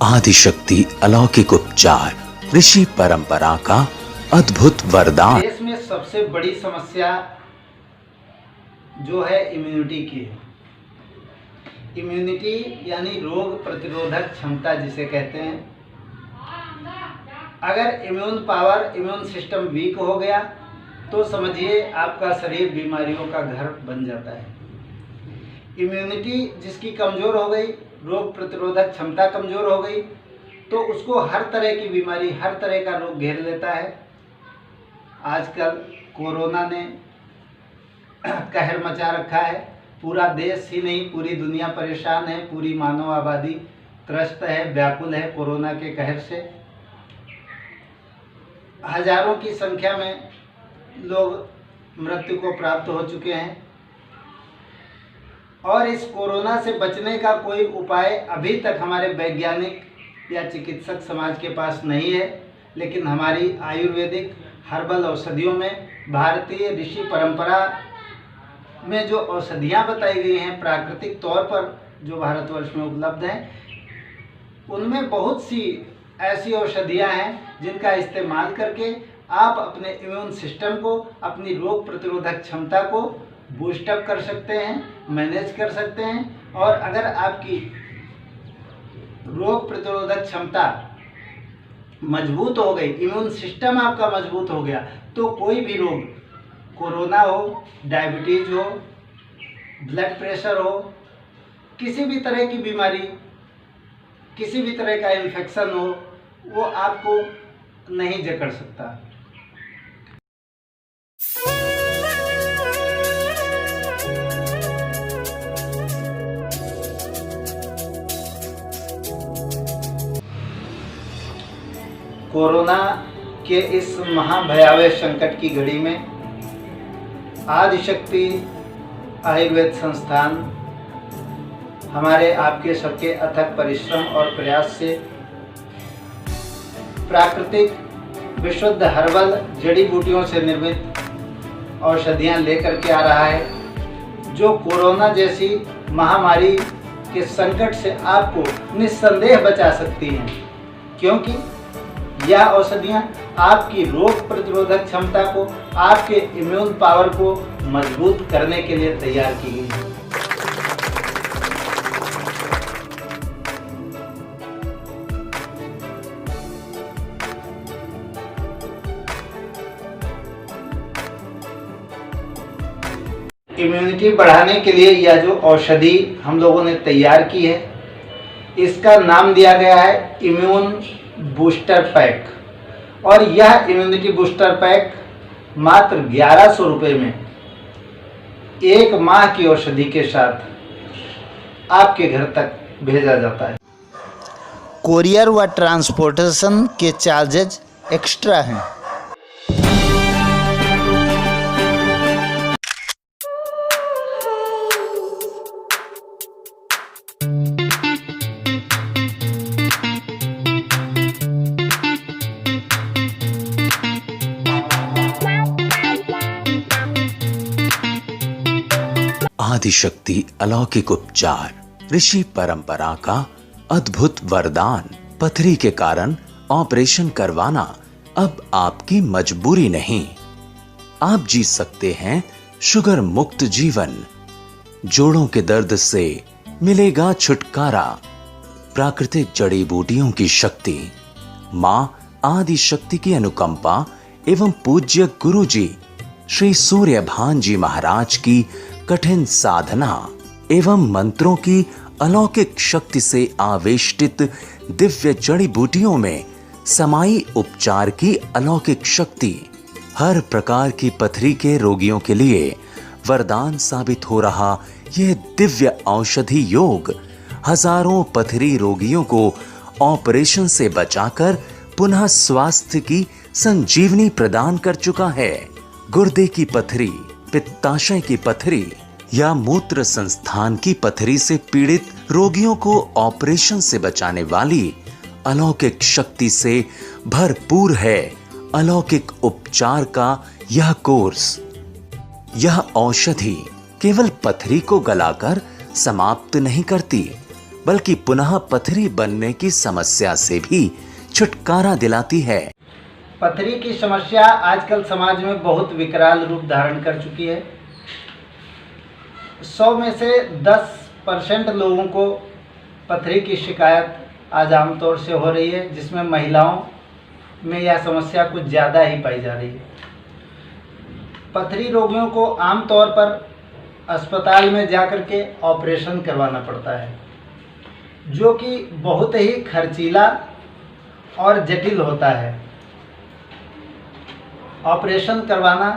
आदिशक्ति अलौकिक उपचार ऋषि परंपरा का अद्भुत वरदान। देश में सबसे बड़ी समस्या जो है इम्यूनिटी की है। इम्यूनिटी यानी रोग प्रतिरोधक क्षमता जिसे कहते हैं। अगर immune power, immune system weak हो गया तो समझिए आपका शरीर बीमारियों का घर बन जाता है। इम्यूनिटी जिसकी कमज़ोर हो गई, रोग प्रतिरोधक क्षमता कमज़ोर हो गई, तो उसको हर तरह की बीमारी, हर तरह का रोग घेर लेता है। आजकल कोरोना ने कहर मचा रखा है। पूरा देश ही नहीं, पूरी दुनिया परेशान है। पूरी मानव आबादी त्रस्त है, व्याकुल है कोरोना के कहर से। हजारों की संख्या में लोग मृत्यु को प्राप्त हो चुके हैं और इस कोरोना से बचने का कोई उपाय अभी तक हमारे वैज्ञानिक या चिकित्सक समाज के पास नहीं है। लेकिन हमारी आयुर्वेदिक हर्बल औषधियों में, भारतीय ऋषि परंपरा में जो औषधियाँ बताई गई हैं प्राकृतिक तौर पर, जो भारतवर्ष में उपलब्ध हैं, उनमें बहुत सी ऐसी औषधियाँ हैं जिनका इस्तेमाल करके आप अपने इम्यून सिस्टम को, अपनी रोग प्रतिरोधक क्षमता को बूस्टअप कर सकते हैं, मैनेज कर सकते हैं। और अगर आपकी रोग प्रतिरोधक क्षमता मजबूत हो गई, इम्यून सिस्टम आपका मजबूत हो गया, तो कोई भी रोग, कोरोना हो, डायबिटीज हो, ब्लड प्रेशर हो, किसी भी तरह की बीमारी, किसी भी तरह का इन्फेक्शन हो, वो आपको नहीं जकड़ सकता। कोरोना के इस महाभयावह संकट की घड़ी में आदिशक्ति आयुर्वेद संस्थान हमारे आपके सबके अथक परिश्रम और प्रयास से प्राकृतिक विशुद्ध हर्बल जड़ी बूटियों से निर्मित औषधियाँ लेकर के आ रहा है, जो कोरोना जैसी महामारी के संकट से आपको निस्संदेह बचा सकती हैं। क्योंकि यह औषधियाँ आपकी रोग प्रतिरोधक क्षमता को, आपके इम्यून पावर को मजबूत करने के लिए तैयार की गई हैं। इम्यूनिटी बढ़ाने के लिए यह जो औषधि हम लोगों ने तैयार की है, इसका नाम दिया गया है इम्यून बूस्टर पैक। और यह इम्यूनिटी बूस्टर पैक मात्र 1100 रुपये में एक माह की औषधि के साथ आपके घर तक भेजा जाता है। कोरियर व ट्रांसपोर्टेशन के चार्जेज एक्स्ट्रा हैं। आदिशक्ति अलौकिक उपचार ऋषि परंपरा का अद्भुत वरदान। पथरी के कारण ऑपरेशन करवाना अब आपकी मजबूरी नहीं। आप जी सकते हैं शुगर मुक्त जीवन। जोड़ों के दर्द से मिलेगा छुटकारा। प्राकृतिक जड़ी बूटियों की शक्ति, मां आदिशक्ति की अनुकंपा एवं पूज्य गुरु जी श्री सूर्यभान जी महाराज की कठिन साधना एवं मंत्रों की अलौकिक शक्ति से आवेष्टित दिव्य जड़ी बूटियों में समाई उपचार की अलौकिक शक्ति हर प्रकार की पथरी के रोगियों के लिए वरदान साबित हो रहा यह दिव्य औषधि योग हजारों पथरी रोगियों को ऑपरेशन से बचाकर पुनः स्वास्थ्य की संजीवनी प्रदान कर चुका है। गुर्दे की पथरी, पित्ताशय की पथरी या मूत्र संस्थान की पथरी से पीड़ित रोगियों को ऑपरेशन से बचाने वाली अलौकिक शक्ति से भरपूर है अलौकिक उपचार का यह कोर्स। यह औषधि केवल पथरी को गलाकर समाप्त नहीं करती, बल्कि पुनः पथरी बनने की समस्या से भी छुटकारा दिलाती है। पथरी की समस्या आजकल समाज में बहुत विकराल रूप धारण कर चुकी है। 100 में से 10% लोगों को पथरी की शिकायत आज आमतौर से हो रही है, जिसमें महिलाओं में यह समस्या कुछ ज़्यादा ही पाई जा रही है। पथरी रोगियों को आमतौर पर अस्पताल में जाकर के ऑपरेशन करवाना पड़ता है, जो कि बहुत ही खर्चीला और जटिल होता है। ऑपरेशन करवाना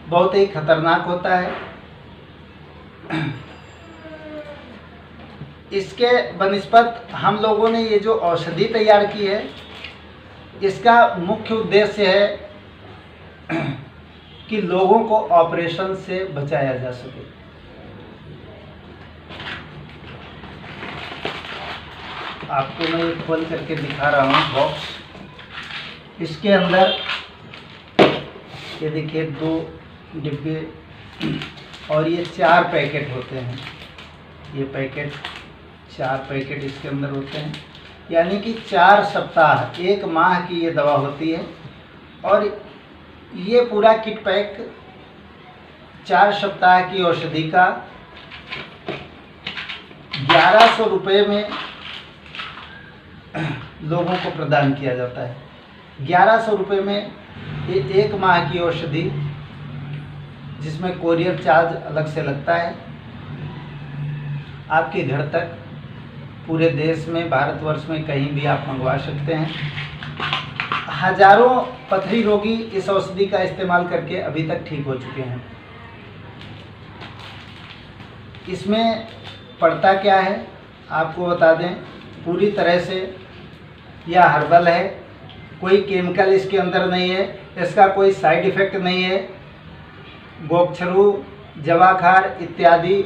बहुत ही खतरनाक होता है। इसके बनिस्पत हम लोगों ने ये जो औषधि तैयार की है, इसका मुख्य उद्देश्य है कि लोगों को ऑपरेशन से बचाया जा सके। आपको मैं ये खोल करके दिखा रहा हूँ बॉक्स। इसके अंदर ये देखिए 2 डिब्बे और ये 4 पैकेट होते हैं। ये पैकेट 4 पैकेट इसके अंदर होते हैं, यानी कि 4 सप्ताह 1 माह की ये दवा होती है। और ये पूरा किट पैक 4 सप्ताह की औषधि का 1100 रुपये में लोगों को प्रदान किया जाता है। 1100 रुपये में ये 1 माह की औषधि, जिसमें कोरियर चार्ज अलग से लगता है, आपके घर तक पूरे देश में, भारतवर्ष में कहीं भी आप मंगवा सकते हैं। हजारों पथरी रोगी इस औषधि का इस्तेमाल करके अभी तक ठीक हो चुके हैं। इसमें पड़ता क्या है आपको बता दें, पूरी तरह से यह हर्बल है, कोई केमिकल इसके अंदर नहीं है, इसका कोई साइड इफ़ेक्ट नहीं है। गोक्षरू, जवाखार इत्यादि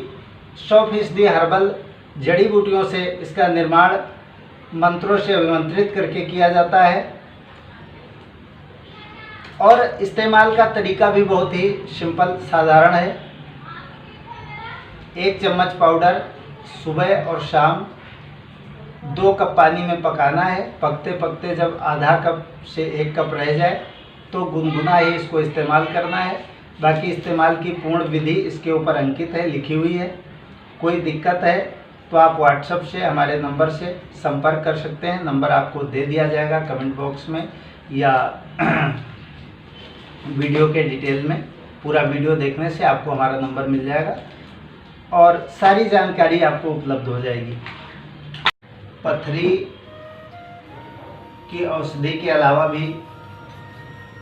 100% हर्बल जड़ी बूटियों से इसका निर्माण मंत्रों से अभिमंत्रित करके किया जाता है। और इस्तेमाल का तरीका भी बहुत ही सिंपल साधारण है। 1 चम्मच पाउडर सुबह और शाम 2 कप पानी में पकाना है। पकते पकते जब आधा कप से 1 कप रह जाए तो गुनगुना ही इसको इस्तेमाल करना है। बाकी इस्तेमाल की पूर्ण विधि इसके ऊपर अंकित है, लिखी हुई है। कोई दिक्कत है तो आप व्हाट्सएप से हमारे नंबर से संपर्क कर सकते हैं। नंबर आपको दे दिया जाएगा कमेंट बॉक्स में या वीडियो के डिटेल में। पूरा वीडियो देखने से आपको हमारा नंबर मिल जाएगा और सारी जानकारी आपको उपलब्ध हो जाएगी। पथरी की औषधि के अलावा भी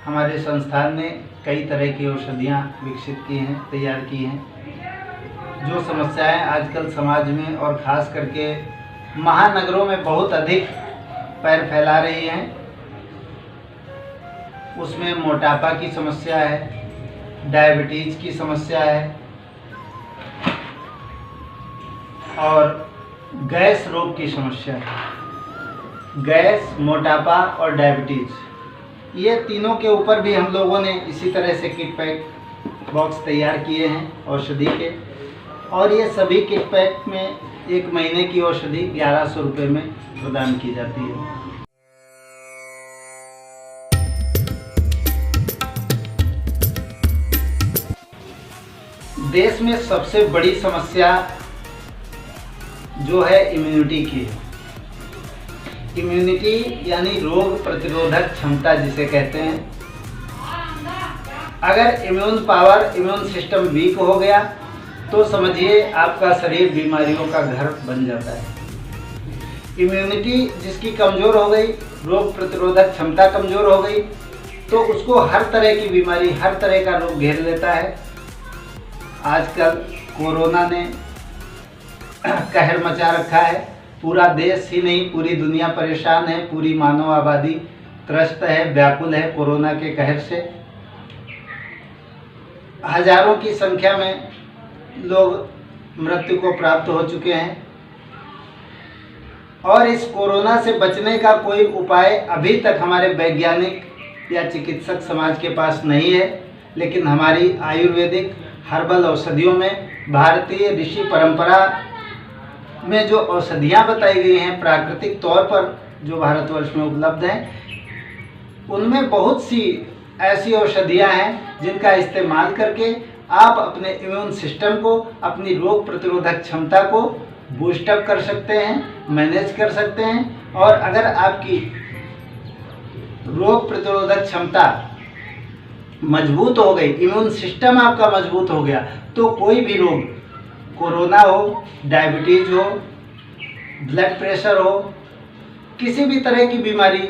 हमारे संस्थान ने कई तरह की औषधियाँ विकसित की हैं, तैयार की हैं। जो समस्याएं आजकल समाज में और ख़ास करके महानगरों में बहुत अधिक पैर फैला रही हैं, उसमें मोटापा की समस्या है, डायबिटीज़ की समस्या है और गैस रोग की समस्या है। गैस, मोटापा और डायबिटीज़, ये तीनों के ऊपर भी हम लोगों ने इसी तरह से किट पैक बॉक्स तैयार किए हैं औषधि के। और ये सभी किट पैक में 1 महीने की औषधि 1100 रुपये में प्रदान की जाती है। देश में सबसे बड़ी समस्या जो है इम्यूनिटी की है। इम्यूनिटी यानी रोग प्रतिरोधक क्षमता जिसे कहते हैं। अगर immune power, immune system weak हो गया तो समझिए आपका शरीर बीमारियों का घर बन जाता है। इम्यूनिटी जिसकी कमज़ोर हो गई, रोग प्रतिरोधक क्षमता कमज़ोर हो गई, तो उसको हर तरह की बीमारी, हर तरह का रोग घेर लेता है। आजकल कोरोना ने कहर मचा रखा है। पूरा देश ही नहीं, पूरी दुनिया परेशान है, पूरी मानव आबादी त्रस्त है, व्याकुल है कोरोना के कहर से। हजारों की संख्या में लोग मृत्यु को प्राप्त हो चुके हैं और इस कोरोना से बचने का कोई उपाय अभी तक हमारे वैज्ञानिक या चिकित्सक समाज के पास नहीं है। लेकिन हमारी आयुर्वेदिक हर्बल औषधियों में भारतीय ऋषि परंपरा में जो औषधियाँ बताई गई हैं प्राकृतिक तौर पर जो भारतवर्ष में उपलब्ध हैं, उनमें बहुत सी ऐसी औषधियाँ हैं जिनका इस्तेमाल करके आप अपने इम्यून सिस्टम को, अपनी रोग प्रतिरोधक क्षमता को बूस्टअप कर सकते हैं, मैनेज कर सकते हैं। और अगर आपकी रोग प्रतिरोधक क्षमता मजबूत हो गई, इम्यून सिस्टम आपका मजबूत हो गया, तो कोई भी रोग, कोरोना हो, डायबिटीज हो, ब्लड प्रेशर हो, किसी भी तरह की बीमारी,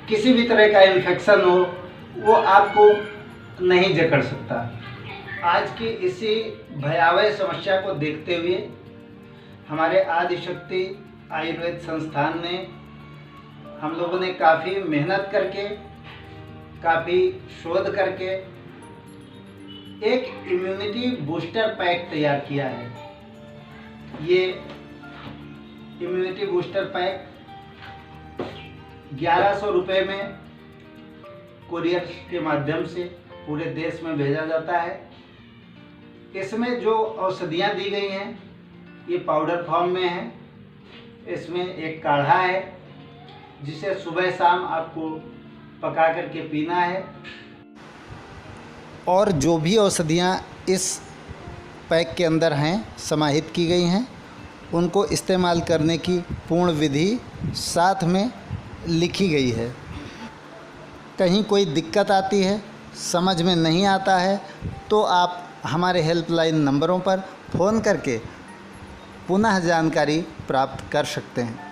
किसी भी तरह का इन्फेक्शन हो, वो आपको नहीं जकड़ सकता। आज की इसी भयावह समस्या को देखते हुए हमारे आदिशक्ति आयुर्वेद संस्थान ने, हम लोगों ने काफ़ी मेहनत करके, काफ़ी शोध करके एक इम्यूनिटी बूस्टर पैक तैयार किया है। ये इम्यूनिटी बूस्टर पैक 1100 रुपये में कुरियर के माध्यम से पूरे देश में भेजा जाता है। इसमें जो औषधियाँ दी गई हैं ये पाउडर फॉर्म में है। इसमें एक काढ़ा है जिसे सुबह शाम आपको पका करके पीना है। और जो भी औषधियाँ इस पैक के अंदर हैं, समाहित की गई हैं, उनको इस्तेमाल करने की पूर्ण विधि साथ में लिखी गई है। कहीं कोई दिक्कत आती है, समझ में नहीं आता है, तो आप हमारे हेल्पलाइन नंबरों पर फ़ोन करके पुनः जानकारी प्राप्त कर सकते हैं।